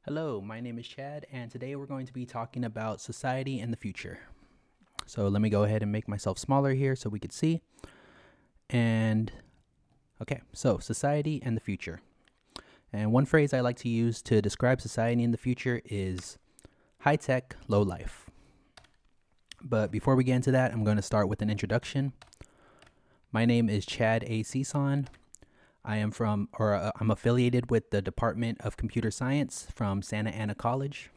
Hello, my name is Chad, and today we're going to be talking about society and the future. So let me go ahead and make myself smaller here so we could see. And okay, so society and the future. And one phrase I like to use to describe society in the future is high tech, low life. But before we get into that, I'm going to start with an introduction. My name is Chad A. Cison. I'm affiliated with the Department of Computer Science from Santa Ana College.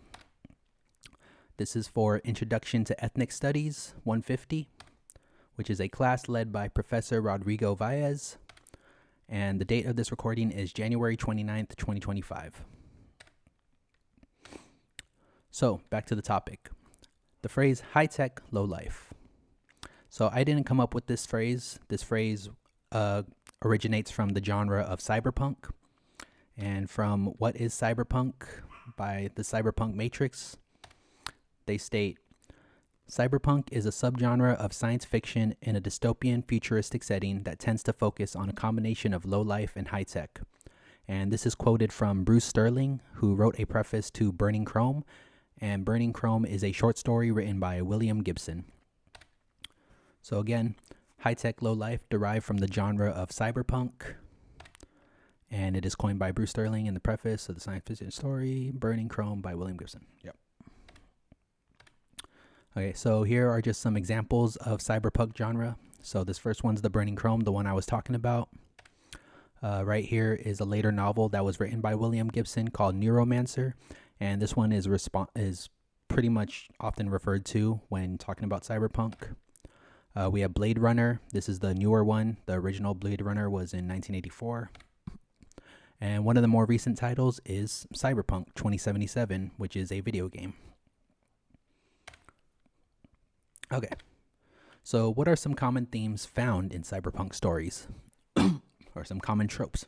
This is for Introduction to Ethnic Studies 150, which is a class led by Professor Rodrigo. And the date of this recording is January 29th, 2025. So back to the topic. The phrase high tech, low life. So I didn't come up with this phrase. This phrase originates from the genre of cyberpunk. And from What is Cyberpunk by the Cyberpunk Matrix, they state, cyberpunk is a subgenre of science fiction in a dystopian futuristic setting that tends to focus on a combination of low life and high tech. And this is quoted from Bruce Sterling, who wrote a preface to Burning Chrome. And Burning Chrome is a short story written by William Gibson. So again, high tech, low life derived from the genre of cyberpunk. And it is coined by Bruce Sterling in the preface of the science fiction story, Burning Chrome by William Gibson. Yep. Okay, so here are just some examples of cyberpunk genre. So this first one's the Burning Chrome, the one I was talking about. Right here is a later novel that was written by William Gibson called Neuromancer. And this one is pretty much often referred to when talking about cyberpunk. We have Blade Runner. This is the newer one. The original Blade Runner was in 1984. And one of the more recent titles is Cyberpunk 2077, which is a video game. Okay, so what are some common themes found in cyberpunk stories? Or some common tropes?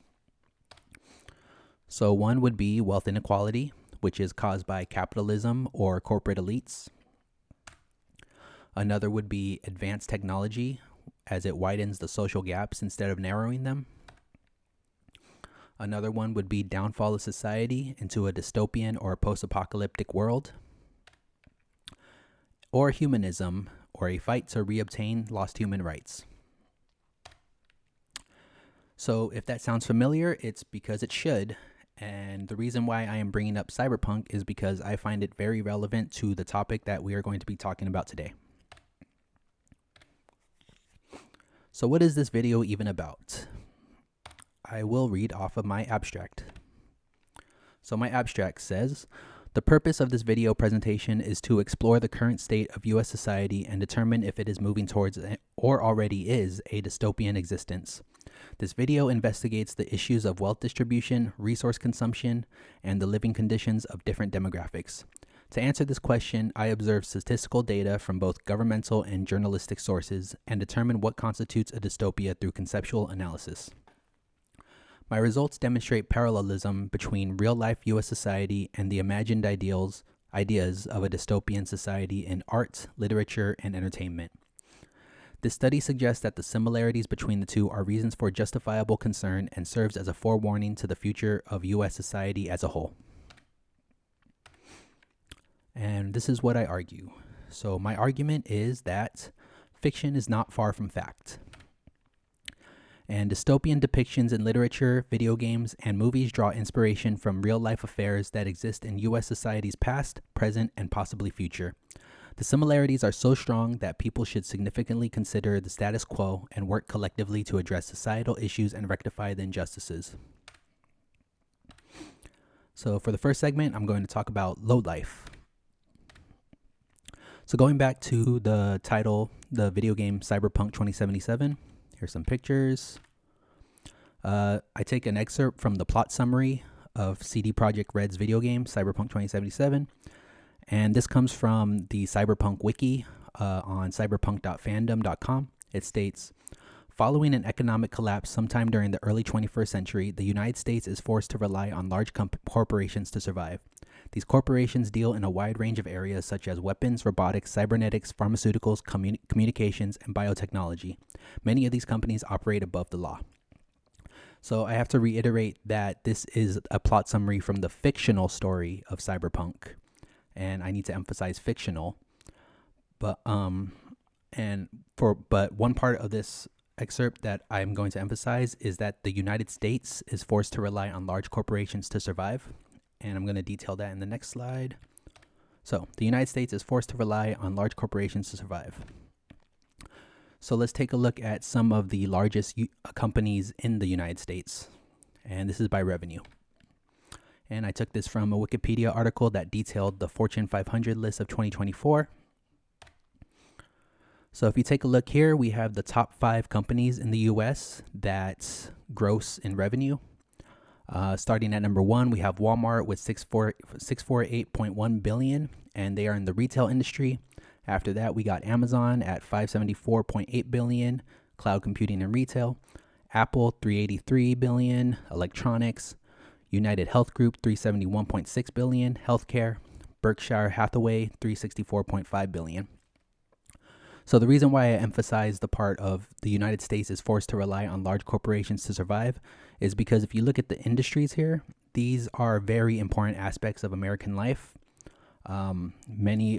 So one would be wealth inequality, which is caused by capitalism or corporate elites. Another would be advanced technology, as it widens the social gaps instead of narrowing them. Another one would be downfall of society into a dystopian or post-apocalyptic world. Or humanism, or a fight to reobtain lost human rights. So if that sounds familiar, it's because it should. And the reason why I am bringing up cyberpunk is because I find it very relevant to the topic that we are going to be talking about today. So what is this video even about? I will read off of my abstract. So my abstract says, the purpose of this video presentation is to explore the current state of U.S. society and determine if it is moving towards or already is a dystopian existence. This video investigates the issues of wealth distribution, resource consumption, and the living conditions of different demographics. To answer this question, I observe statistical data from both governmental and journalistic sources and determine what constitutes a dystopia through conceptual analysis. My results demonstrate parallelism between real-life U.S. society and the imagined ideas of a dystopian society in art, literature, and entertainment. This study suggests that the similarities between the two are reasons for justifiable concern and serves as a forewarning to the future of U.S. society as a whole. And this is what I argue. So my argument is that fiction is not far from fact. And dystopian depictions in literature, video games, and movies draw inspiration from real-life affairs that exist in U.S. society's past, present, and possibly future. The similarities are so strong that people should significantly consider the status quo and work collectively to address societal issues and rectify the injustices. So for the first segment, I'm going to talk about low life. So going back to the title, the video game Cyberpunk 2077, here's some pictures. I take an excerpt from the plot summary of CD Projekt Red's video game, Cyberpunk 2077. And this comes from the Cyberpunk wiki on cyberpunk.fandom.com. It states, following an economic collapse sometime during the early 21st century, the United States is forced to rely on large corporations to survive. These corporations deal in a wide range of areas such as weapons, robotics, cybernetics, pharmaceuticals, communications, and biotechnology. Many of these companies operate above the law. So I have to reiterate that this is a plot summary from the fictional story of Cyberpunk, and I need to emphasize fictional. But one part of this excerpt that I'm going to emphasize is that the United States is forced to rely on large corporations to survive, and I'm going to detail that in the next slide. So the United States is forced to rely on large corporations to survive. So let's take a look at some of the largest companies in the United States, and this is by revenue. And I took this from a Wikipedia article that detailed the Fortune 500 list of 2024. So if you take a look here, we have the top 5 companies in the US that gross in revenue. Starting at number 1, we have Walmart with $648.1 billion, and they are in the retail industry. After that, we got Amazon at $574.8 billion, cloud computing and retail. Apple, $383 billion, electronics. United Health Group, $371.6 billion, healthcare. Berkshire Hathaway, $364.5 billion. So the reason why I emphasize the part of the United States is forced to rely on large corporations to survive is because if you look at the industries here, these are very important aspects of American life. Many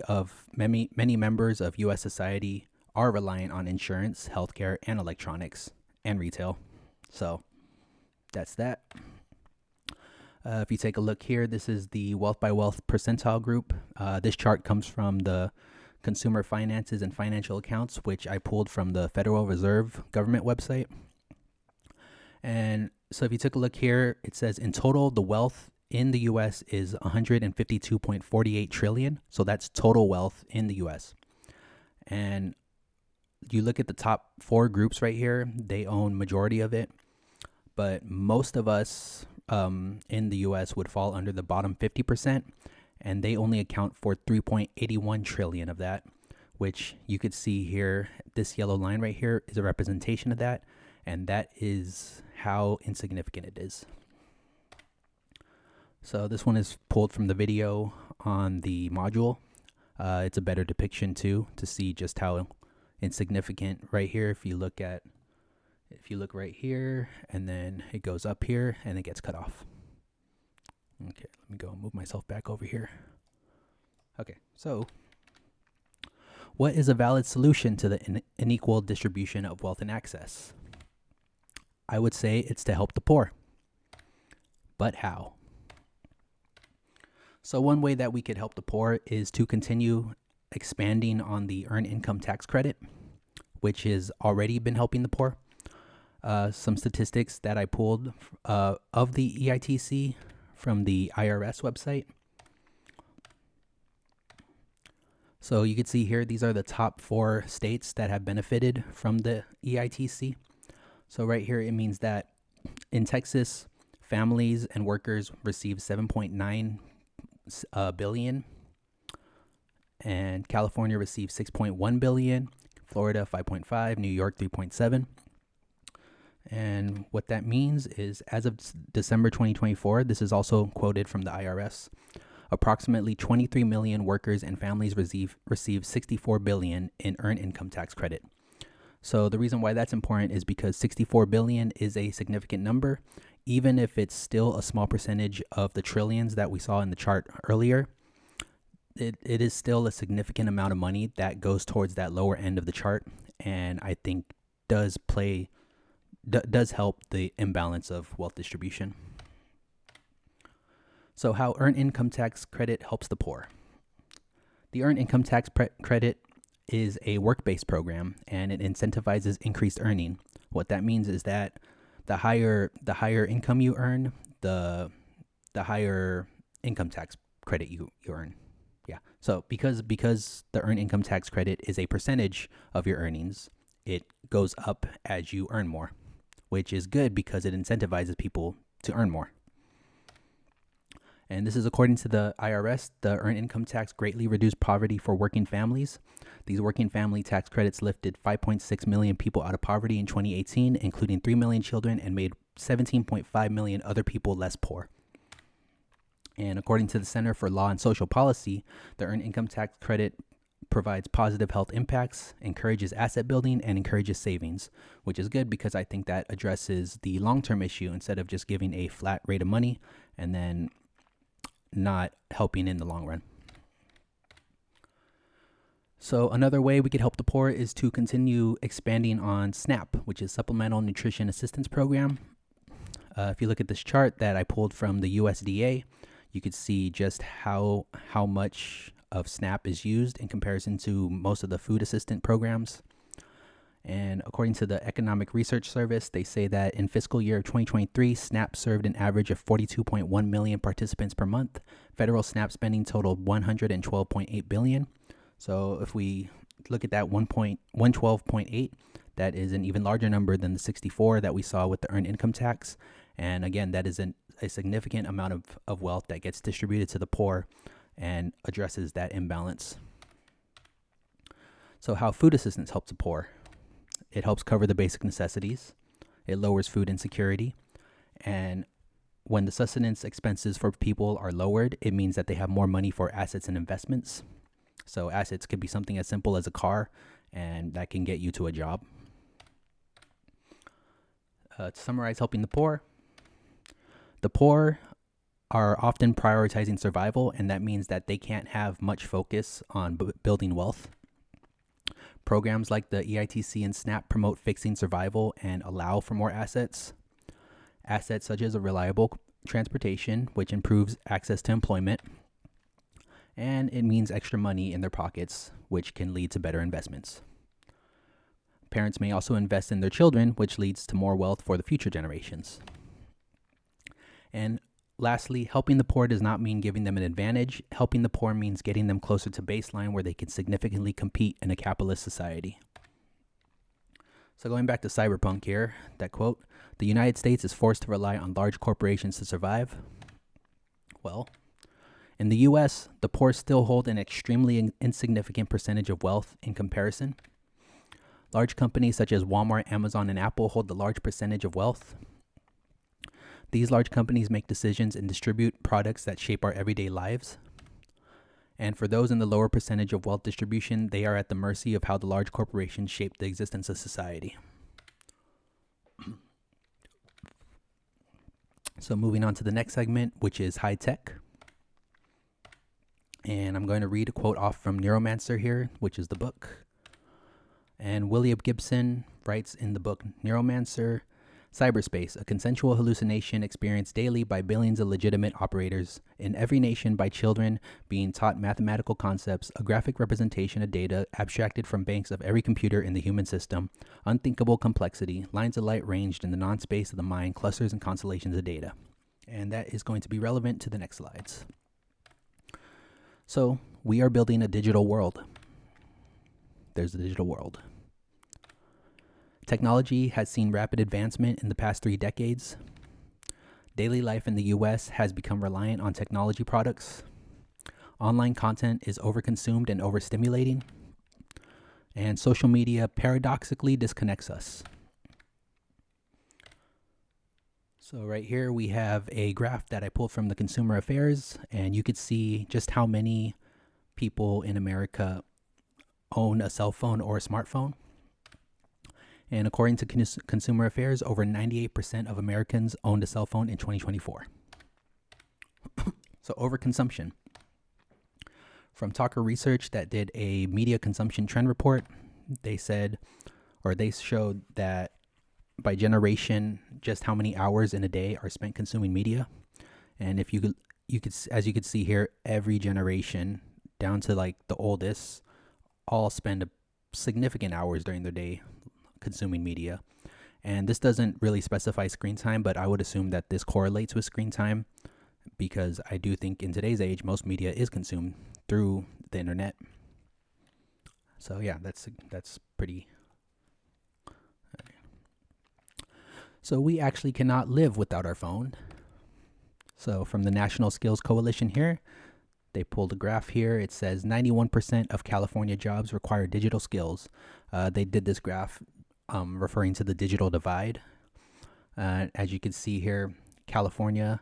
members of U.S. society are reliant on insurance, healthcare, and electronics, and retail. So that's that. If you take a look here, this is the Wealth by Wealth percentile group. This chart comes from the Consumer Finances and Financial Accounts, which I pulled from the Federal Reserve government website. And so if you took a look here, it says in total, the wealth in the U.S. is 152.48 trillion. So that's total wealth in the U.S. And you look at the top 4 groups right here, they own majority of it. But most of us in the U.S. would fall under the bottom 50%, and they only account for 3.81 trillion of that, which you could see here. This yellow line right here is a representation of that, and that is how insignificant it is. So this one is pulled from the video on the module. It's a better depiction too, to see just how insignificant right here. If you look right here, and then it goes up here and it gets cut off. Okay, let me go and move myself back over here. Okay, so what is a valid solution to the unequal distribution of wealth and access? I would say it's to help the poor. But how? So one way that we could help the poor is to continue expanding on the earned income tax credit, which has already been helping the poor. Some statistics that I pulled of the EITC from the IRS website. So you can see here, these are the top 4 states that have benefited from the EITC. So right here, it means that in Texas, families and workers receive 7.9 billion, and California receives 6.1 billion, Florida 5.5, New York 3.7. And what that means is, as of December 2024, this is also quoted from the IRS, approximately 23 million workers and families receive 64 billion in earned income tax credit. So the reason why that's important is because 64 billion is a significant number. Even if it's still a small percentage of the trillions that we saw in the chart earlier, it is still a significant amount of money that goes towards that lower end of the chart, and I think does help the imbalance of wealth distribution. So how earned income tax credit helps the poor. The earned income tax credit is a work-based program, and it incentivizes increased earning. What that means is that the higher income you earn, the higher income tax credit you earn. Yeah. So because the earned income tax credit is a percentage of your earnings, it goes up as you earn more, which is good because it incentivizes people to earn more. And this is according to the IRS. The earned income tax greatly reduced poverty for working families. These working family tax credits lifted 5.6 million people out of poverty in 2018, including 3 million children, and made 17.5 million other people less poor. And according to the Center for Law and Social Policy, the earned income tax credit provides positive health impacts, encourages asset building, and encourages savings, which is good because I think that addresses the long-term issue instead of just giving a flat rate of money and then not helping in the long run. So another way we could help the poor is to continue expanding on SNAP, which is Supplemental Nutrition Assistance Program. If you look at this chart that I pulled from the USDA, you could see just how much of SNAP is used in comparison to most of the food assistance programs. And according to the Economic Research Service, they say that in fiscal year 2023, SNAP served an average of 42.1 million participants per month. Federal SNAP spending totaled 112.8 billion. So if we look at that 112.8, that is an even larger number than the 64 that we saw with the earned income tax. And again, that is a significant amount of wealth that gets distributed to the poor and addresses that imbalance. So how food assistance helps the poor. It helps cover the basic necessities. It lowers food insecurity. And when the sustenance expenses for people are lowered, it means that they have more money for assets and investments. So assets could be something as simple as a car, and that can get you to a job. To summarize helping the poor are often prioritizing survival, and that means that they can't have much focus on building wealth. Programs like the EITC and SNAP promote fixing survival and allow for more assets. Assets such as a reliable transportation, which improves access to employment. And it means extra money in their pockets, which can lead to better investments. Parents may also invest in their children, which leads to more wealth for the future generations. And lastly, helping the poor does not mean giving them an advantage. Helping the poor means getting them closer to baseline where they can significantly compete in a capitalist society. So going back to cyberpunk here, that quote, "The United States is forced to rely on large corporations to survive." Well, in the US, the poor still hold an extremely insignificant percentage of wealth in comparison. Large companies such as Walmart, Amazon, and Apple hold the large percentage of wealth. These large companies make decisions and distribute products that shape our everyday lives. And for those in the lower percentage of wealth distribution, they are at the mercy of how the large corporations shape the existence of society. So moving on to the next segment, which is high tech. And I'm going to read a quote off from Neuromancer here, which is the book. And William Gibson writes in the book Neuromancer, "Cyberspace, a consensual hallucination experienced daily by billions of legitimate operators in every nation by children being taught mathematical concepts, a graphic representation of data abstracted from banks of every computer in the human system, unthinkable complexity, lines of light ranged in the non-space of the mind, clusters and constellations of data." And that is going to be relevant to the next slides. So we are building a digital world. There's the digital world. Technology has seen rapid advancement in the past 3 decades. Daily life in the US has become reliant on technology products. Online content is overconsumed and overstimulating. And social media paradoxically disconnects us. So right here we have a graph that I pulled from the Consumer Affairs, and you could see just how many people in America own a cell phone or a smartphone. And according to Consumer Affairs, over 98% of Americans owned a cell phone in 2024. So overconsumption. From Talker Research that did a media consumption trend report, they showed that by generation, just how many hours in a day are spent consuming media. And if you could, as you could see here, every generation down to like the oldest all spend significant hours during their day consuming media. And this doesn't really specify screen time, but I would assume that this correlates with screen time because I do think in today's age, most media is consumed through the internet. So yeah, that's pretty. So we actually cannot live without our phone. So from the National Skills Coalition here, they pulled a graph here. It says 91% of California jobs require digital skills. They did this graph referring to the digital divide. As you can see here, California,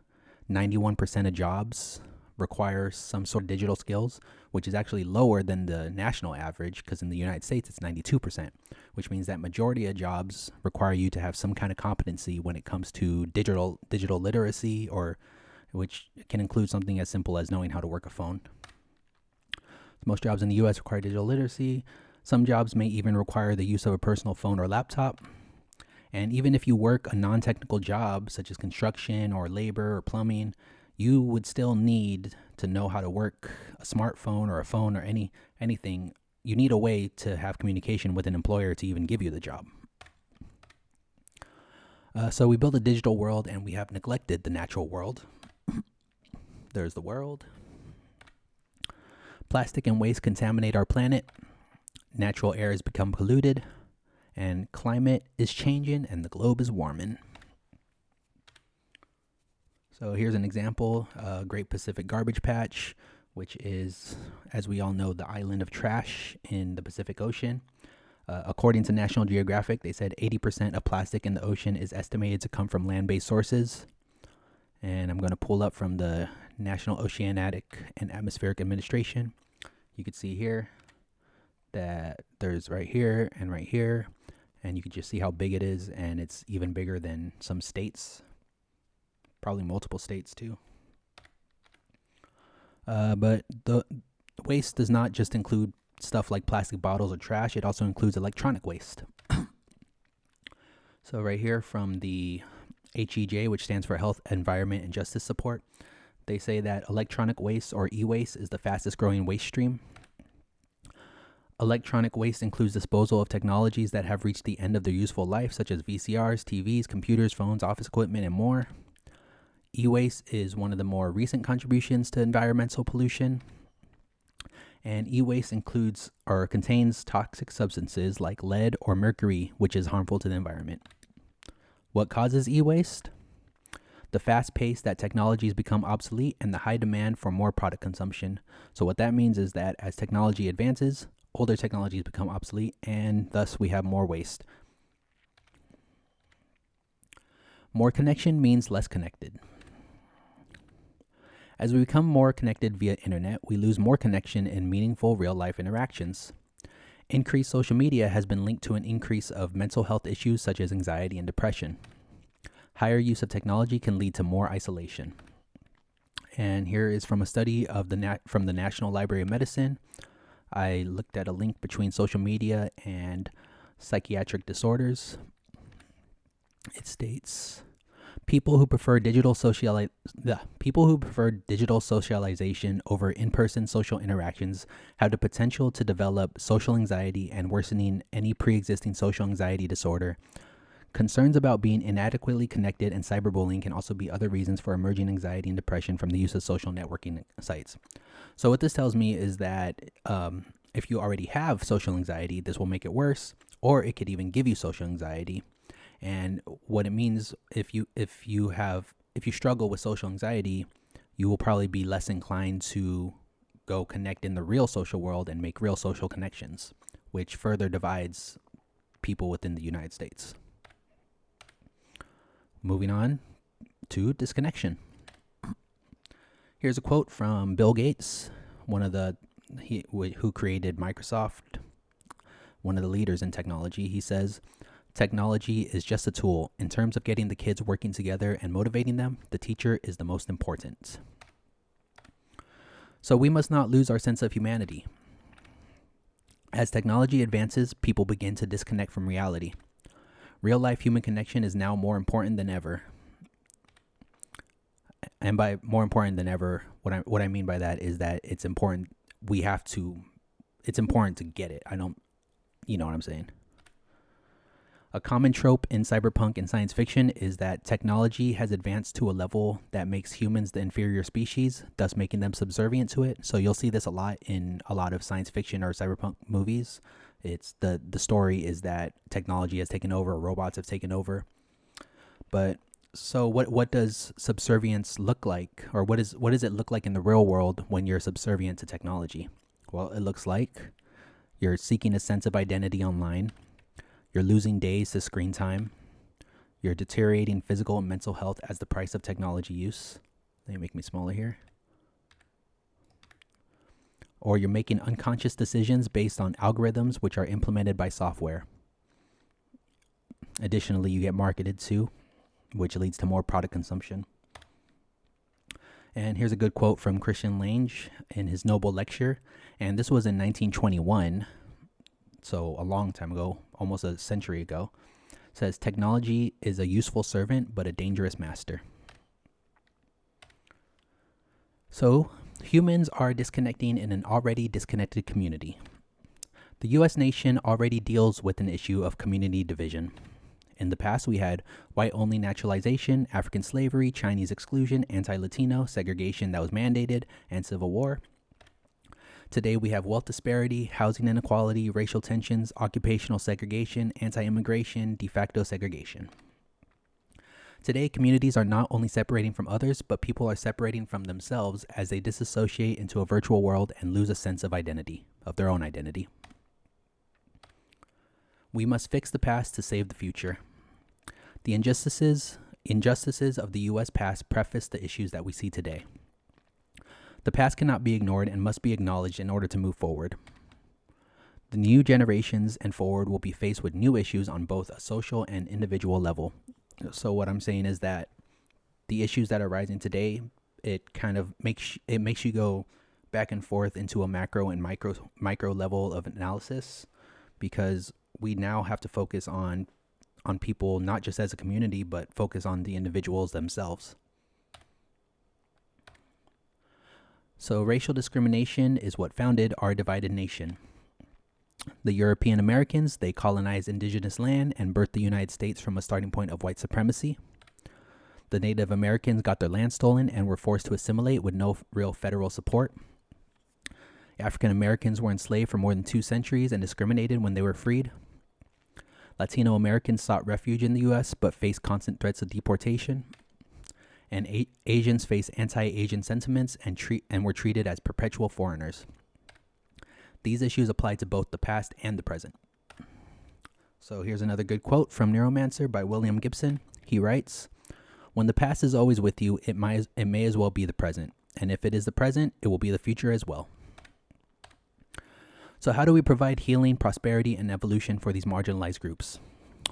91% of jobs require some sort of digital skills, which is actually lower than the national average, because in the United States it's 92%, which means that majority of jobs require you to have some kind of competency when it comes to digital literacy, or which can include something as simple as knowing how to work a phone. Most jobs in the US require digital literacy. Some jobs may even require the use of a personal phone or laptop. And even if you work a non-technical job, such as construction or labor or plumbing, you would still need to know how to work a smartphone or a phone or anything. You need a way to have communication with an employer to even give you the job. So we build a digital world and we have neglected the natural world. There's the world. Plastic and waste contaminate our planet. Natural air has become polluted. And climate is changing and the globe is warming. So here's an example, Great Pacific Garbage Patch, which is, as we all know, the island of trash in the Pacific Ocean. According to National Geographic, they said 80% of plastic in the ocean is estimated to come from land-based sources. And I'm going to pull up from the National Oceanic and Atmospheric Administration. You can see here that there's right here and right here. And you can just see how big it is, and it's even bigger than some states, probably multiple states too. But the waste does not just include stuff like plastic bottles or trash, it also includes electronic waste. So right here from the HEJ, which stands for Health, Environment, and Justice Support, they say that electronic waste, or e-waste, is the fastest growing waste stream. Electronic waste includes disposal of technologies that have reached the end of their useful life, such as VCRs, TVs, computers, phones, office equipment, and more. E-waste is one of the more recent contributions to environmental pollution. And e-waste includes or contains toxic substances like lead or mercury, which is harmful to the environment. What causes e-waste? The fast pace that technologies become obsolete and the high demand for more product consumption. So what that means is that as technology advances, older technologies become obsolete, and thus we have more waste. More connection means less connected. As we become more connected via internet, we lose more connection in meaningful real-life interactions. Increased social media has been linked to an increase of mental health issues such as anxiety and depression. Higher use of technology can lead to more isolation. And here is from a study of from the National Library of Medicine. I looked at a link between social media and psychiatric disorders. It states, people who prefer digital socialization over in-person social interactions have the potential to develop social anxiety and worsening any pre-existing social anxiety disorder. Concerns about being inadequately connected and cyberbullying can also be other reasons for emerging anxiety and depression from the use of social networking sites. So what this tells me is that if you already have social anxiety, this will make it worse, or it could even give you social anxiety. And what it means, if you struggle with social anxiety, you will probably be less inclined to go connect in the real social world and make real social connections, which further divides people within the United States. Moving on to disconnection. Here's a quote from Bill Gates, who created Microsoft, one of the leaders in technology. He says, "Technology is just a tool. In terms of getting the kids working together and motivating them, the teacher is the most important." So we must not lose our sense of humanity. As technology advances, people begin to disconnect from reality. Real-life human connection is now more important than ever. And by more important than ever, what I mean by that is that it's important. It's important to get it. You know what I'm saying? A common trope in cyberpunk and science fiction is that technology has advanced to a level that makes humans the inferior species, thus making them subservient to it. So you'll see this a lot in a lot of science fiction or cyberpunk movies. It's the story is that technology has taken over, robots have taken over. But so what does subservience look like, or what does it look like in the real world when you're subservient to technology? Well, it looks like you're seeking a sense of identity online. You're losing days to screen time. You're deteriorating physical and mental health as the price of technology use. Let me make me smaller here. or you're making unconscious decisions based on algorithms which are implemented by software. Additionally, you get marketed to, which leads to more product consumption. And here's a good quote from Christian Lange in his Noble Lecture, and this was in 1921, so a long time ago, almost a century ago. It says, "Technology is a useful servant, but a dangerous master." So, humans are disconnecting in an already disconnected community. The U.S. nation already deals with an issue of community division. In the past, we had white-only naturalization, African slavery, Chinese exclusion, anti-Latino, segregation that was mandated, and civil war. Today, we have wealth disparity, housing inequality, racial tensions, occupational segregation, anti-immigration, de facto segregation. Today, communities are not only separating from others, but people are separating from themselves as they disassociate into a virtual world and lose a sense of identity, of their own identity. We must fix the past to save the future. The injustices of the U.S. past preface the issues that we see today. The past cannot be ignored and must be acknowledged in order to move forward. The new generations and forward will be faced with new issues on both a social and individual level. So what I'm saying is that the issues that are rising today, it kind of makes you go back and forth into a macro and micro level of analysis, because we now have to focus on people, not just as a community, but focus on the individuals themselves. So racial discrimination is what founded our divided nation. The European Americans, they colonized indigenous land and birthed the United States from a starting point of white supremacy. The Native Americans got their land stolen and were forced to assimilate with no real federal support. African Americans were enslaved for more than 2 centuries and discriminated when they were freed. Latino Americans sought refuge in the U.S. but faced constant threats of deportation. And Asians faced anti-Asian sentiments and were treated as perpetual foreigners. These issues apply to both the past and the present. So here's another good quote from Neuromancer by William Gibson. He writes, "When the past is always with you, it may as well be the present. And if it is the present, it will be the future as well." So how do we provide healing, prosperity, and evolution for these marginalized groups?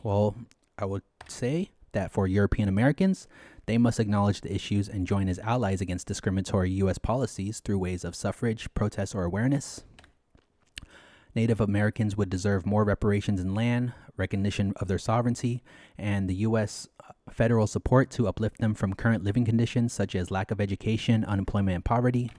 Well, I would say that for European Americans, they must acknowledge the issues and join as allies against discriminatory U.S. policies through ways of suffrage, protest, or awareness. Native Americans would deserve more reparations in land, recognition of their sovereignty, and the U.S. federal support to uplift them from current living conditions such as lack of education, unemployment, and poverty.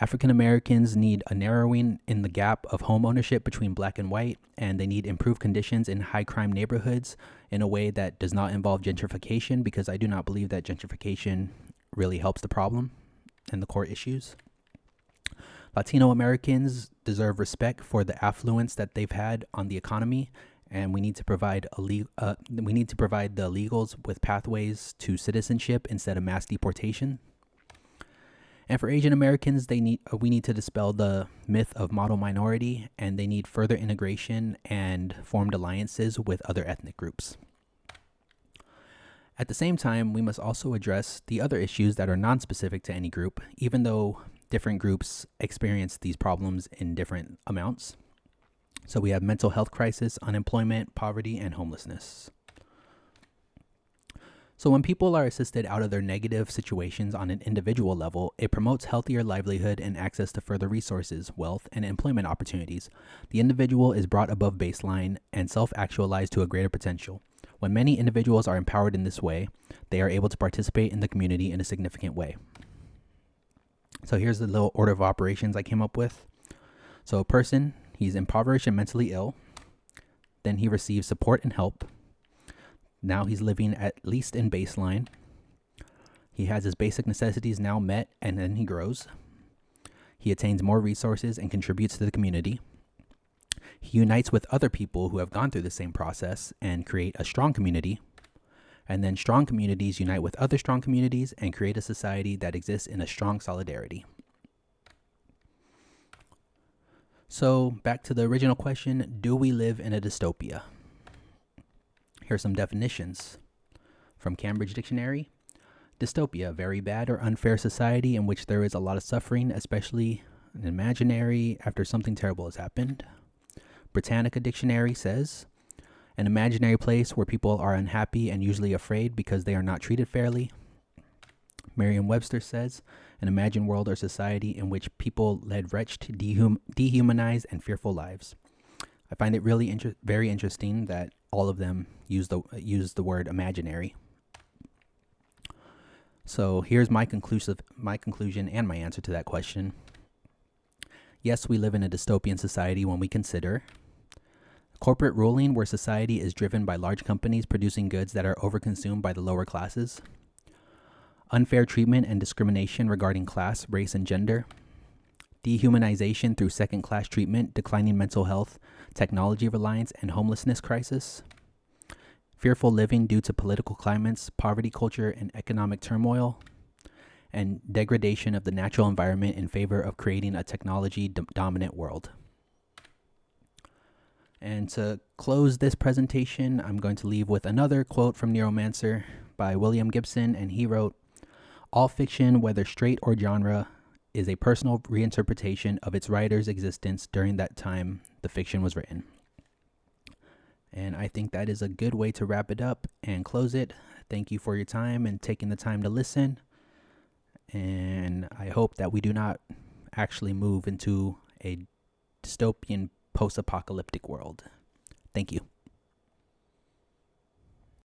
African Americans need a narrowing in the gap of home ownership between black and white, and they need improved conditions in high crime neighborhoods in a way that does not involve gentrification, because I do not believe that gentrification really helps the problem and the core issues. Latino Americans deserve respect for the affluence that they've had on the economy, and we need to provide the illegals with pathways to citizenship instead of mass deportation. And for Asian Americans, we need to dispel the myth of model minority, and they need further integration and formed alliances with other ethnic groups. At the same time, we must also address the other issues that are non-specific to any group, even though different groups experience these problems in different amounts. So we have mental health crisis, unemployment, poverty, and homelessness. So when people are assisted out of their negative situations on an individual level, it promotes healthier livelihood and access to further resources, wealth, and employment opportunities. The individual is brought above baseline and self-actualized to a greater potential. When many individuals are empowered in this way, they are able to participate in the community in a significant way. So here's the little order of operations I came up with. So a person, he's impoverished and mentally ill. Then he receives support and help. Now he's living at least in baseline. He has his basic necessities now met, and then he grows. He attains more resources and contributes to the community. He unites with other people who have gone through the same process and create a strong community. And then strong communities unite with other strong communities and create a society that exists in a strong solidarity. So back to the original question, do we live in a dystopia? Here's some definitions from Cambridge Dictionary. Dystopia, very bad or unfair society in which there is a lot of suffering, especially an imaginary after something terrible has happened. Britannica Dictionary says, an imaginary place where people are unhappy and usually afraid because they are not treated fairly. Merriam-Webster says, an imagined world or society in which people led wretched, dehumanized, and fearful lives. I find it really very interesting that all of them use the word imaginary. So here's my conclusion and my answer to that question. Yes, we live in a dystopian society when we consider corporate ruling, where society is driven by large companies producing goods that are overconsumed by the lower classes. Unfair treatment and discrimination regarding class, race, and gender. Dehumanization through second-class treatment, declining mental health, technology reliance, and homelessness crisis. Fearful living due to political climates, poverty culture, and economic turmoil. And degradation of the natural environment in favor of creating a technology-dominant world. And to close this presentation, I'm going to leave with another quote from Neuromancer by William Gibson, and he wrote, all fiction, whether straight or genre, is a personal reinterpretation of its writer's existence during that time the fiction was written. And I think that is a good way to wrap it up and close it. Thank you for your time and taking the time to listen. And I hope that we do not actually move into a dystopian post-apocalyptic world. Thank you.